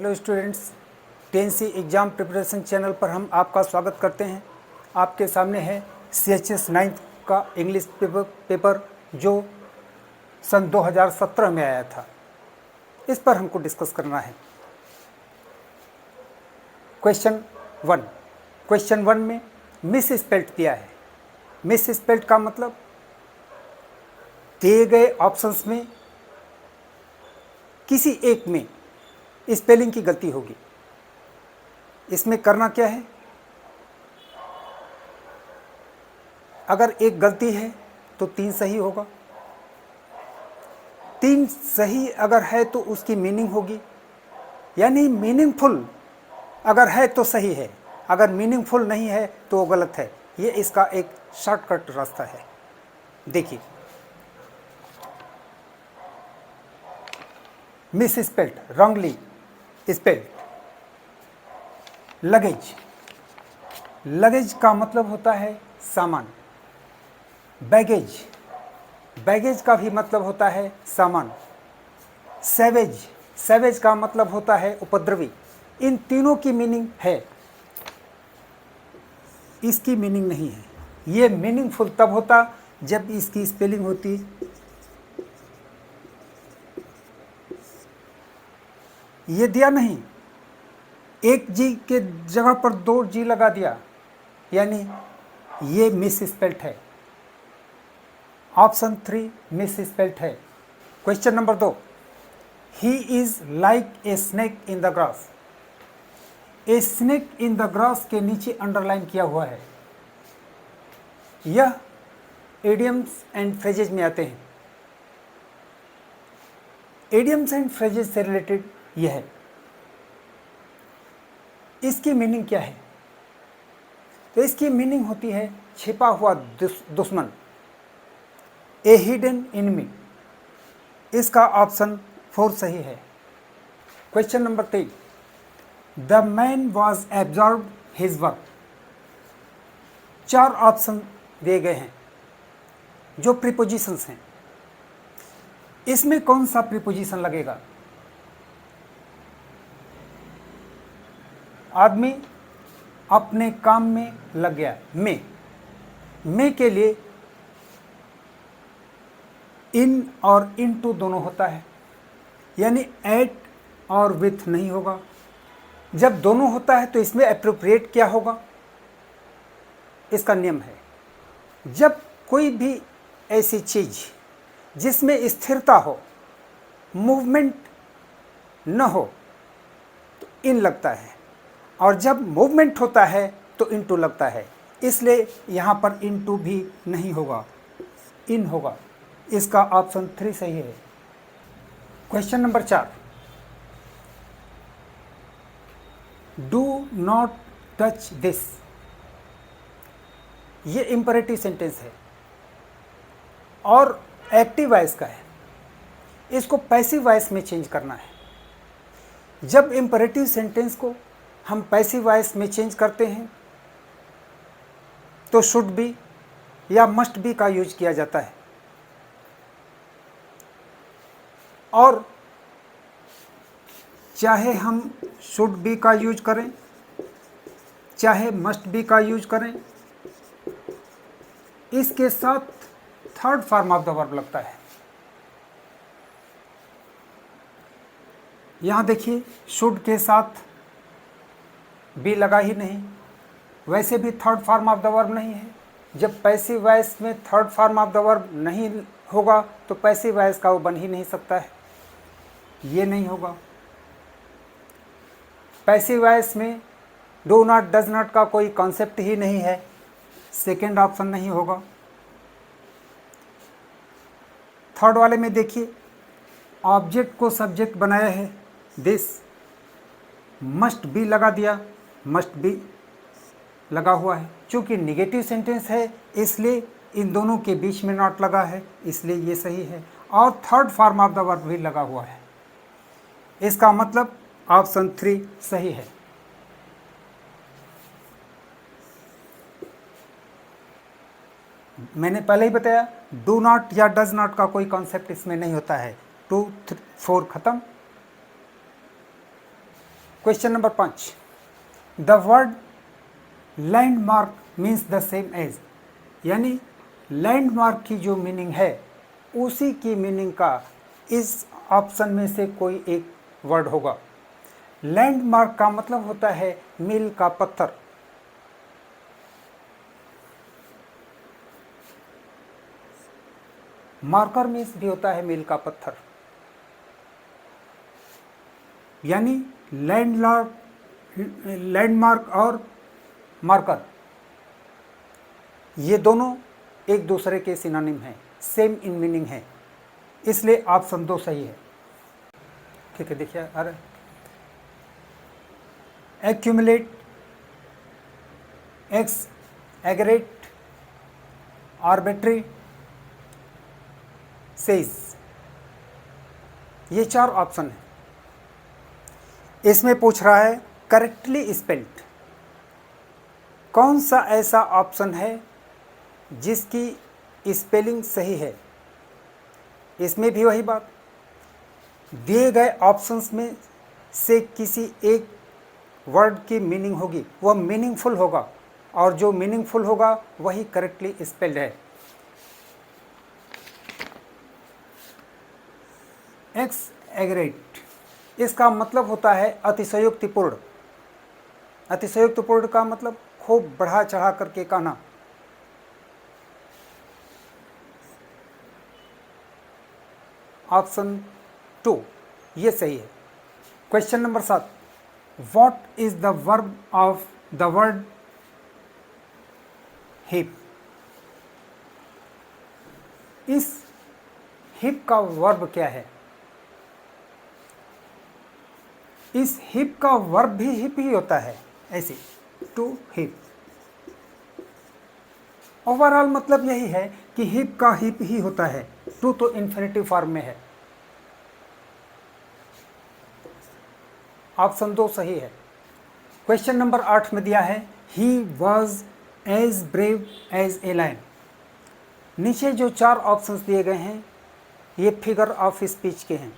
Hello students, TNC exam preparation channel पर हम आपका स्वागत करते हैं। आपके सामने है CHS 9th का इंग्लिश पेपर जो सन 2017 में आया था। इस पर हमको डिस्कस करना है। क्वेश्चन वन में मिस स्पेल्ट दिया है। मिस स्पेल्ट का मतलब दिए गए ऑप्शंस में किसी एक में स्पेलिंग की गलती होगी। इसमें करना क्या है, अगर एक गलती है तो 3 सही होगा, 3 सही अगर है तो उसकी मीनिंग होगी, यानी मीनिंगफुल अगर है तो सही है, अगर मीनिंगफुल नहीं है तो वो गलत है। ये इसका एक शॉर्टकट रास्ता है। देखिए, miss spelt, wrongly spelt. Luggage, luggage का मतलब होता है सामान। बैगेज, बैगेज का भी मतलब होता है सामान। सैवेज, सैवेज का मतलब होता है उपद्रवी। इन तीनों की मीनिंग है, इसकी मीनिंग नहीं है। ये मीनिंगफुल तब होता जब इसकी स्पेलिंग होती ये दिया नहीं, एक जी के जगह पर 2 जी लगा दिया, यानी ये मिस स्पेल्ट है। ऑप्शन 3 मिस स्पेल्ट है। Question number 2, he is like a snake in the grass. A snake in the grass के नीचे अंडरलाइन किया हुआ है। यह एडियम्स एंड फ्रेजेज में आते हैं। एडियम्स एंड फ्रेजेज से रिलेटेड यह है। इसकी मीनिंग क्या है? तो इसकी मीनिंग होती है छिपा हुआ दुश्मन, ए हिडन एनिमी। इसका ऑप्शन 4 सही है। Question number 3, the man was absorb his work. 4 option दिए गए हैं जो प्रीपोजिशंस हैं। इसमें कौन सा प्रीपोजिशन लगेगा? आदमी अपने काम में लग गया। में के लिए इन और इनटू दोनों होता है, यानी एट और विथ नहीं होगा। जब दोनों होता है तो इसमें एप्रोप्रिएट क्या होगा? इसका नियम है, जब कोई भी ऐसी चीज जिसमें स्थिरता हो, मूवमेंट न हो, तो इन लगता है, और जब मूवमेंट होता है तो इनटू लगता है। इसलिए यहाँ पर इनटू भी नहीं होगा, इन होगा। इसका ऑप्शन 3 सही है। Question number 4, do not touch this. ये इंपरेटिव सेंटेंस है और एक्टिव वॉइस का है। इसको पैसिव वॉइस में चेंज करना है। जब इंपरेटिव सेंटेंस को हम पैसिव वॉइस में चेंज करते हैं तो शुड बी या मस्ट बी का यूज किया जाता है, और चाहे हम शुड बी का यूज करें चाहे मस्ट बी का यूज करें, इसके साथ third form of the verb लगता है। यहां देखिए, शुड के साथ बी लगा ही नहीं, वैसे भी third form of the verb नहीं है। जब पैसिव वॉइस में third form of the verb नहीं होगा तो पैसिव वॉइस का वो बन ही नहीं सकता है, ये नहीं होगा। पैसिव वॉइस में डू नॉट, डज नॉट का कोई कॉन्सेप्ट ही नहीं है, सेकेंड ऑप्शन नहीं होगा। थर्ड वाले में देखिए, ऑब्जेक्ट को सब्जेक्ट बनाया है, दिस, मस्ट बी लगा दिया, मस्ट बी लगा हुआ है। चूंकि निगेटिव सेंटेंस है इसलिए इन दोनों के बीच में नॉट लगा है, इसलिए ये सही है। और third form of the verb भी लगा हुआ है। इसका मतलब ऑप्शन 3 सही है। मैंने पहले ही बताया, डू नॉट या डज नॉट का कोई कॉन्सेप्ट इसमें नहीं होता है। 2, 3, 4 खत्म। Question number 5, the word landmark means the same as, यानी लैंडमार्क की जो मीनिंग है उसी की मीनिंग का इस ऑप्शन में से कोई एक वर्ड होगा। लैंडमार्क का मतलब होता है मील का पत्थर। मार्कर मीन्स भी होता है मील का पत्थर, यानी लैंडमार्क और मार्कर ये दोनों एक दूसरे के सिनोनिम हैं, सेम इन मीनिंग है, इसलिए ऑप्शन 2 सही है। ठीक है, देखिए अरे एक्यूमुलेट, एक्स एग्रेट, आर्बिट्री, सेज, ये 4 ऑप्शन है। इसमें पूछ रहा है करेक्टली स्पेल्ड, कौन सा ऐसा ऑप्शन है जिसकी स्पेलिंग सही है। इसमें भी वही बात, दिए गए ऑप्शंस में से किसी एक वर्ड की मीनिंग होगी, वह मीनिंगफुल होगा, और जो मीनिंगफुल होगा वही करेक्टली स्पेल्ड है। एक्स एग्रेट, इसका मतलब होता है अतिशयोक्तिपूर्ण। अतिशयोक्तिपूर्ण का मतलब खूब बढ़ा चढ़ा करके कहना। ऑप्शन 2 ये सही है। Question number 7, what is the verb of the word hip. इस हिप का वर्ब क्या है। इस हिप का वर्ब भी हिप ही होता है, ऐसे टू हिप। ओवरऑल मतलब यही है कि हिप का हिप ही होता है, टू तो इन्फिनेटिव फॉर्म में है। ऑप्शन 2 सही है। क्वेश्चन नंबर 8 में दिया है he was as brave as a lion. नीचे जो 4 ऑप्शंस दिए गए हैं ये फिगर ऑफ स्पीच के हैं।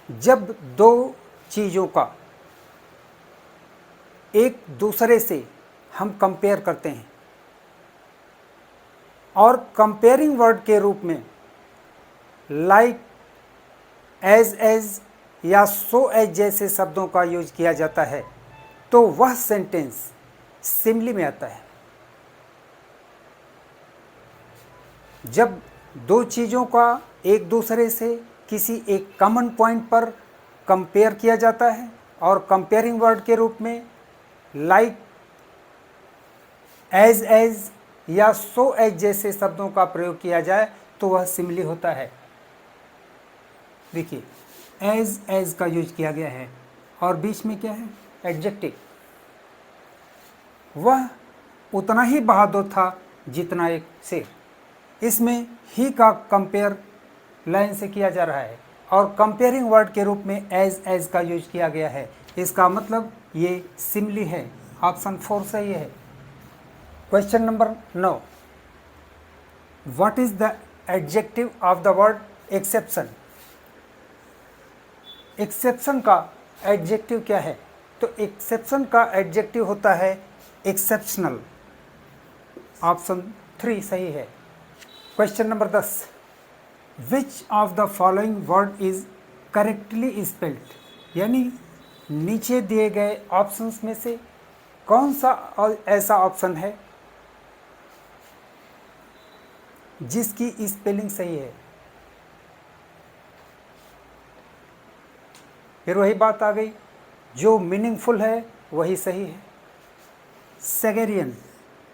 जब दो चीज़ों का एक दूसरे से हम कंपेयर करते हैं और कंपेयरिंग वर्ड के रूप में लाइक, एज या सो एज जैसे शब्दों का यूज किया जाता है तो वह सेंटेंस सिमिली में आता है। जब दो चीज़ों का एक दूसरे से किसी एक कॉमन पॉइंट पर कंपेयर किया जाता है और कंपेयरिंग वर्ड के रूप में लाइक, एज या सो एज जैसे शब्दों का प्रयोग किया जाए तो वह सिमिली होता है। देखिए एज का यूज किया गया है और बीच में क्या है, एडजेक्टिव। वह उतना ही बहादुर था जितना एक शेर। इसमें ही का कंपेयर लाइन से किया जा रहा है और कंपेयरिंग वर्ड के रूप में एज का यूज किया गया है। इसका मतलब ये सिमिली है। ऑप्शन 4 सही है। Question number 9, what is the adjective of the word exception. Exception का एडजेक्टिव क्या है, तो एक्सेप्शन का एडजेक्टिव होता है एक्सेप्शनल। ऑप्शन 3 सही है। Question number 10, which of the following word is correctly spelled, यानी नीचे दिए गए ऑप्शंस में से कौन सा ऐसा ऑप्शन है जिसकी स्पेलिंग सही है। फिर वही बात आ गई, जो मीनिंगफुल है वही सही है। सैगेरियन,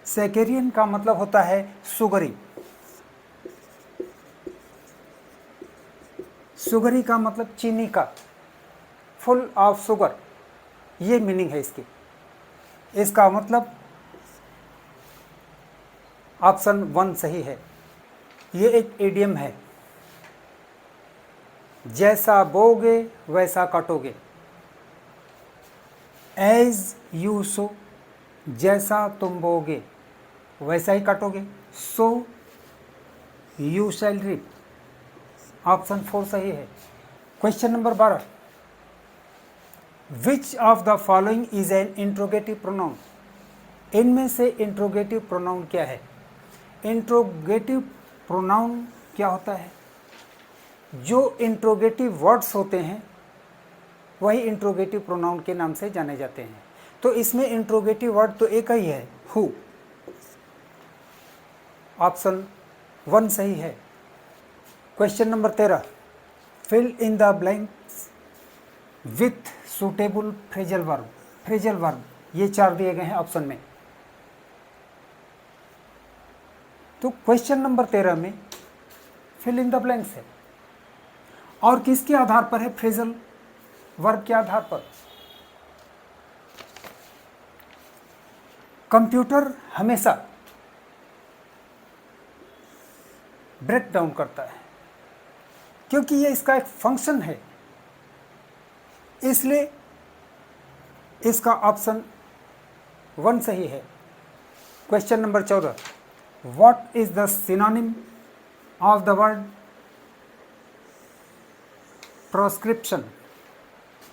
सैगेरियन का मतलब होता है सुगरी। सुगरी का मतलब चीनी का, फुल ऑफ शुगर, ये मीनिंग है इसकी। इसका मतलब ऑप्शन 1 सही है। ये एक इडियम है, जैसा बोगे वैसा काटोगे। एज यू सो, जैसा तुम बोगे वैसा ही काटोगे। So you shall reap. Option 4 सही है। Question number 12, which of the following is an interrogative pronoun. इनमें से इंट्रोगेटिव प्रोनाउन क्या है। इंट्रोगेटिव प्रोनाउन क्या होता है, जो इंट्रोगेटिव वर्ड्स होते हैं वही इंट्रोगेटिव प्रोनाउन के नाम से जाने जाते हैं। तो इसमें इंट्रोगेटिव वर्ड तो एक ही है, हु। ऑप्शन 1 सही है। Question number 13, fill in the blanks with suitable phrasal verb. Phrasal verb ये 4 दिए गए हैं ऑप्शन में। तो क्वेश्चन नंबर 13 में फिल इन द ब्लैंक्स है, और किसके आधार पर है, फ्रेजल वर्ब के आधार पर। कंप्यूटर हमेशा ब्रेक डाउन करता है, क्योंकि ये इसका एक फंक्शन है, इसलिए इसका ऑप्शन 1 सही है। Question number 14, what is the synonym of the word proscription.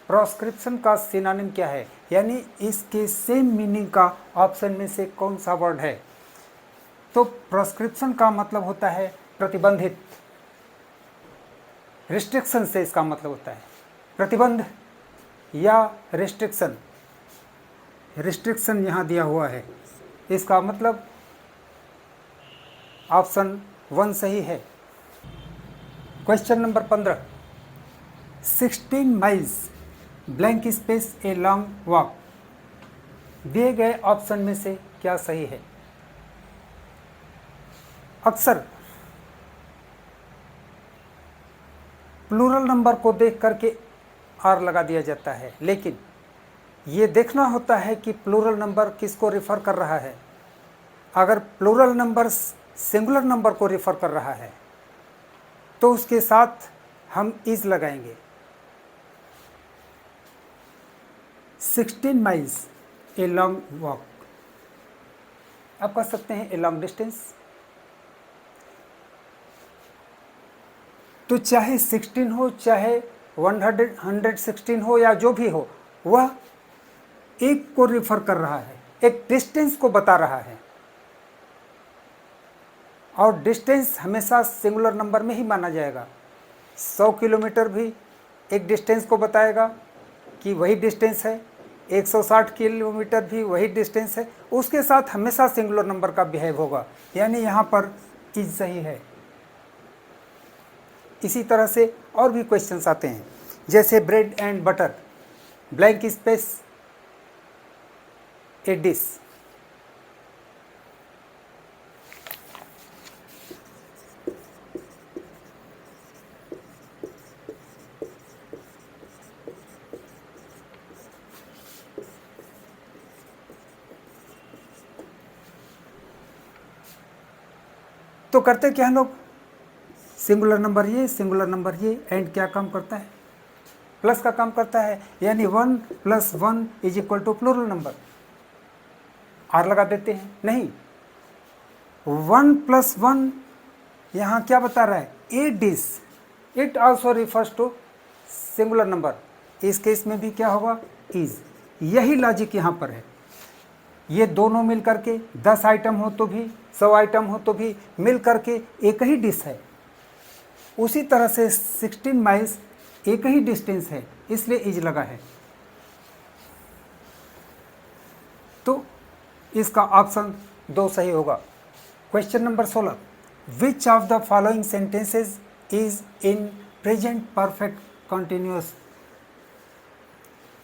Proscription का सिनोनिम क्या है, यानी इसके सेम मीनिंग का ऑप्शन में से कौन सा वर्ड है। तो प्रोस्क्रिप्शन का मतलब होता है प्रतिबंधित, रिस्ट्रिक्शन से इसका मतलब होता है प्रतिबंध या रिस्ट्रिक्शन। रिस्ट्रिक्शन यहाँ दिया हुआ है, इसका मतलब ऑप्शन 1 सही है। Question number 15, 16 miles blank space a long walk. दिए गए ऑप्शन में से क्या सही है। अक्सर प्लूरल नंबर को देख करके आर लगा दिया जाता है, लेकिन ये देखना होता है कि प्लूरल नंबर किसको रिफ़र कर रहा है। अगर प्लूरल नंबर सिंगुलर नंबर को रिफ़र कर रहा है तो उसके साथ हम इज लगाएंगे। 16 माइल्स ए लॉन्ग वॉक, आप कह सकते हैं ए लॉन्ग डिस्टेंस। तो चाहे 16 हो, चाहे 116 हो, या जो भी हो, वह एक को रिफर कर रहा है, एक डिस्टेंस को बता रहा है। और डिस्टेंस हमेशा सिंगुलर नंबर में ही माना जाएगा। 100 किलोमीटर भी एक डिस्टेंस को बताएगा कि वही डिस्टेंस है, 160 किलोमीटर भी वही डिस्टेंस है, उसके साथ हमेशा सिंगुलर नंबर का बिहेव होगा, यानी यहाँ पर इज सही है। इसी तरह से और भी क्वेश्चंस आते हैं, जैसे bread and butter, blank space A dish. तो करते क्या हम लोग, सिंगुलर नंबर ये, सिंगुलर नंबर ये, एंड क्या काम करता है, प्लस का काम करता है, यानी 1 + 1 = प्लूरल नंबर। आर लगा देते हैं, नहीं, 1 + 1 यहाँ क्या बता रहा है, a dish, it also refers to singular number. इस केस में भी क्या होगा, इज। यही लॉजिक यहाँ पर है। ये दोनों मिल करके 10 आइटम हो तो भी, 100 आइटम हो तो भी, मिल करके एक ही डिश है। उसी तरह से 16 माइल्स एक ही डिस्टेंस है, इसलिए इज लगा है। तो इसका ऑप्शन 2 सही होगा। Question number 16, which of the following sentences is in present perfect continuous.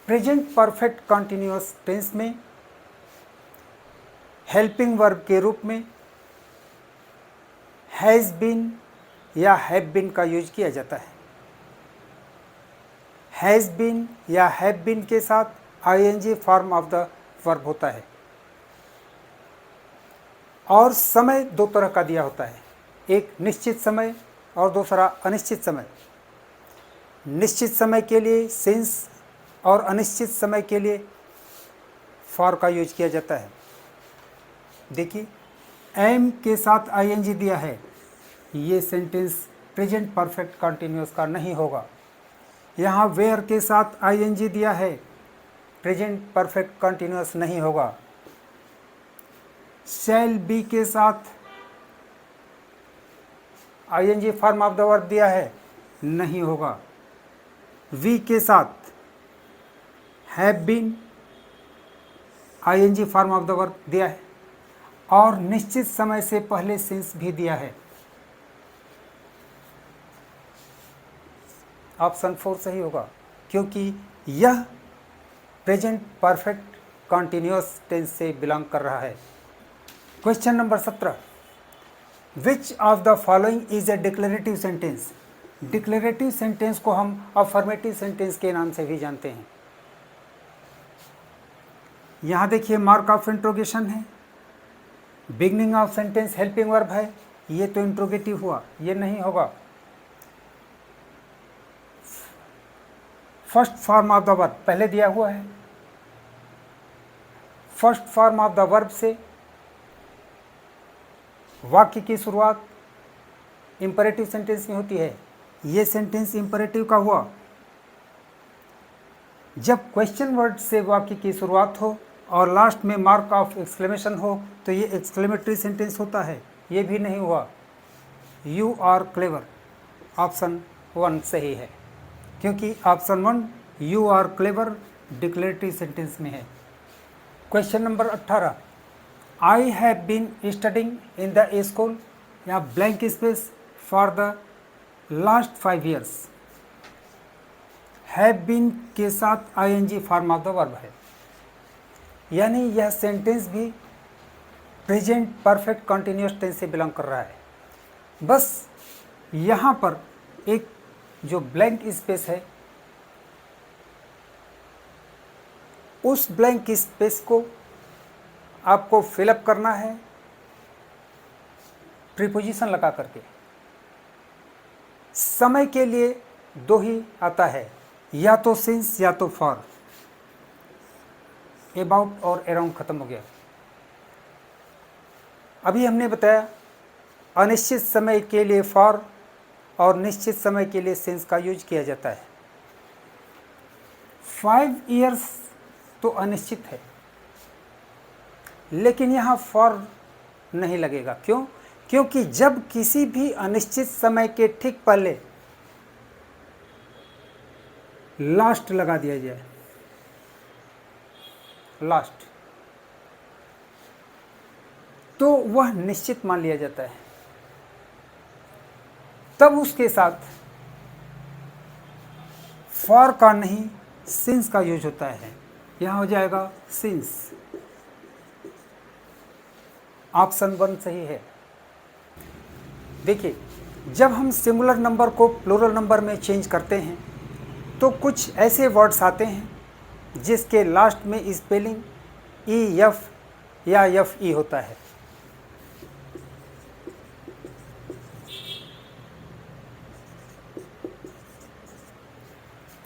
Present perfect continuous tense में हेल्पिंग वर्ब के रूप में हैज़ बीन या हैव बीन का यूज किया जाता है। हैज़ बीन या हैव बीन के साथ ING form of the verb होता है। और समय 2 तरह का दिया होता है, एक निश्चित समय और दूसरा अनिश्चित समय। निश्चित समय के लिए सिंस और अनिश्चित समय के लिए फॉर का यूज किया जाता है। देखिए एम के साथ आईएनजी दिया है, ये सेंटेंस प्रेजेंट परफेक्ट कंटिन्यूअस का नहीं होगा। यहाँ वेयर के साथ आईएनजी दिया है, प्रेजेंट परफेक्ट कंटिन्यूअस नहीं होगा। शैल बी के साथ ING form of the verb दिया है, नहीं होगा। वी के साथ have been ING form of the verb दिया है, और निश्चित समय से पहले सिंस भी दिया है। ऑप्शन 4 सही होगा, क्योंकि यह प्रेजेंट परफेक्ट कॉन्टिन्यूअस टेंस से बिलोंग कर रहा है। Question number 17, which of the following is a declarative sentence. Declarative sentence को हम अफर्मेटिव सेंटेंस के नाम से भी जानते हैं। यहाँ देखिए मार्क ऑफ इंट्रोगेशन है, beginning of sentence helping verb है, ये तो इंट्रोगेटिव हुआ, ये नहीं होगा। First form of the verb पहले दिया हुआ है, first form of the verb से वाक्य की शुरुआत इंपरेटिव सेंटेंस में होती है, ये सेंटेंस इंपरेटिव का हुआ। जब क्वेश्चन वर्ड से वाक्य की शुरुआत हो और लास्ट में मार्क ऑफ एक्सक्लेमेशन हो तो ये एक्सक्लेमेटरी सेंटेंस होता है, ये भी नहीं हुआ। यू आर क्लेवर, ऑप्शन 1 सही है, क्योंकि option 1 you are clever declarative sentence में है। Question number 18, I have been studying in the school या blank space for the last 5 years। Have been के साथ ING form of the verb है, यानी यह सेंटेंस भी प्रेजेंट परफेक्ट कंटिन्यूअस टेंस से बिलोंग कर रहा है। बस यहाँ पर एक जो ब्लैंक स्पेस है, उस ब्लैंक स्पेस को आपको फिलअप करना है प्रीपोजिशन लगा करके। समय के लिए 2 ही आता है, या तो सिंस या तो फॉर। अबाउट और अराउंड खत्म हो गया। अभी हमने बताया अनिश्चित समय के लिए फॉर और निश्चित समय के लिए सिंस का यूज किया जाता है। 5 years तो अनिश्चित है, लेकिन यहाँ फॉर नहीं लगेगा। क्यों? क्योंकि जब किसी भी अनिश्चित समय के ठीक पहले लास्ट लगा दिया जाए, लास्ट, तो वह निश्चित मान लिया जाता है, तब उसके साथ फॉर का नहीं सिंस का यूज होता है। यहां हो जाएगा सिंस, ऑप्शन 1 सही है। देखिए, जब हम सिंगुलर नंबर को प्लूरल नंबर में चेंज करते हैं तो कुछ ऐसे वर्ड्स आते हैं जिसके लास्ट में स्पेलिंग ई एफ या एफ ई होता है।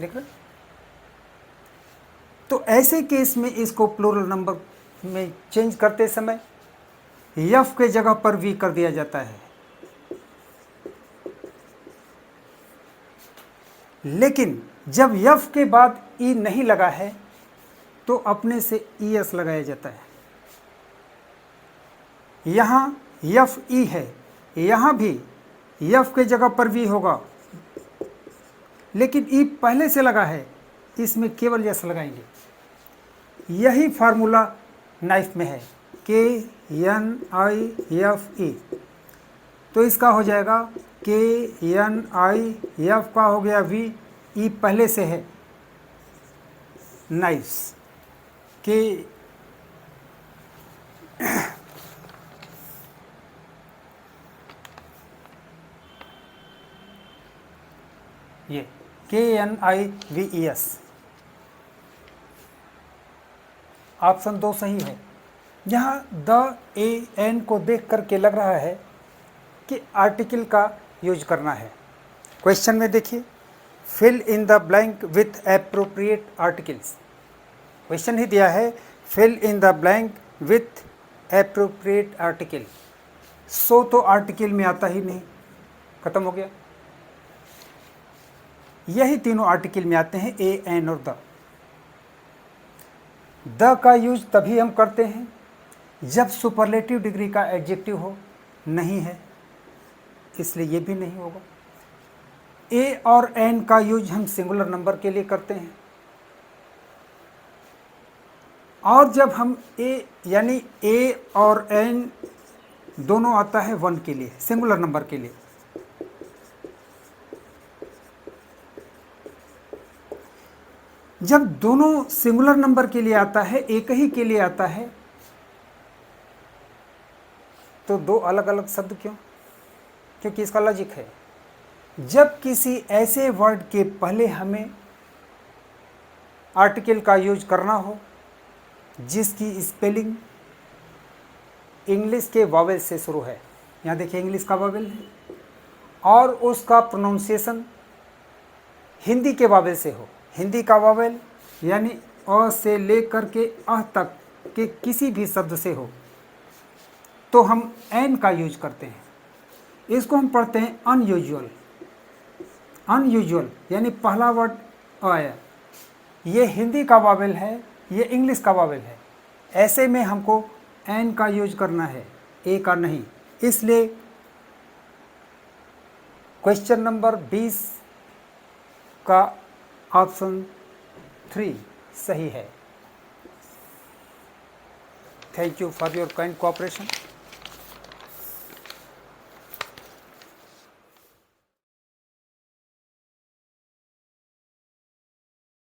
देख रहे? तो ऐसे केस में इसको प्लूरल नंबर में चेंज करते समय एफ के जगह पर वी कर दिया जाता है। लेकिन जब एफ के बाद ई नहीं लगा है तो अपने से ई एस लगाया जाता है। यहाँ एफ ई है, यहाँ भी एफ के जगह पर वी होगा, लेकिन ई पहले से लगा है, इसमें केवल यस लगाएंगे। यही फार्मूला नाइफ में है, के एन आई एफ ई। तो इसका हो जाएगा के एन आई एफ का हो गया वी, ई पहले से है, नाइफ्स के ये के एन आई वी ई एस, ऑप्शन 2 सही है। यहाँ द ए एन को देख करके लग रहा है कि आर्टिकल का यूज करना है। क्वेश्चन में देखिए, fill in the blank with appropriate articles. Question ही दिया है fill in the blank with appropriate article, so तो आर्टिकल में आता ही नहीं, खत्म हो गया। यही तीनों आर्टिकल में आते हैं, ए, एन और द का यूज तभी हम करते हैं जब सुपरलेटिव डिग्री का एडजेक्टिव हो, नहीं है इसलिए ये भी नहीं होगा। ए और एन का यूज हम सिंगुलर नंबर के लिए करते हैं, और जब हम ए यानी ए और एन दोनों आता है वन के लिए, सिंगुलर नंबर के लिए। जब दोनों सिंगुलर नंबर के लिए आता है, एक ही के लिए आता है, तो दो अलग अलग शब्द क्यों? क्योंकि इसका लॉजिक है, जब किसी ऐसे वर्ड के पहले हमें आर्टिकल का यूज करना हो जिसकी स्पेलिंग इंग्लिश के वावेल से शुरू है, यहाँ देखिए इंग्लिश का वावेल है, और उसका प्रोनाउंसिएशन हिंदी के वावेल से हो, हिंदी का वावेल यानी अ से लेकर के अ तक के किसी भी शब्द से हो, तो हम एन का यूज करते हैं। इसको हम पढ़ते हैं अनयूजुअल। अनयूजुअल यानी पहला वर्ड आया, ये हिंदी का वावेल है, ये इंग्लिश का वावेल है, ऐसे में हमको एन का यूज करना है, ए का नहीं। इसलिए क्वेश्चन नंबर 20 का ऑप्शन 3 सही है। Thank you for your kind cooperation.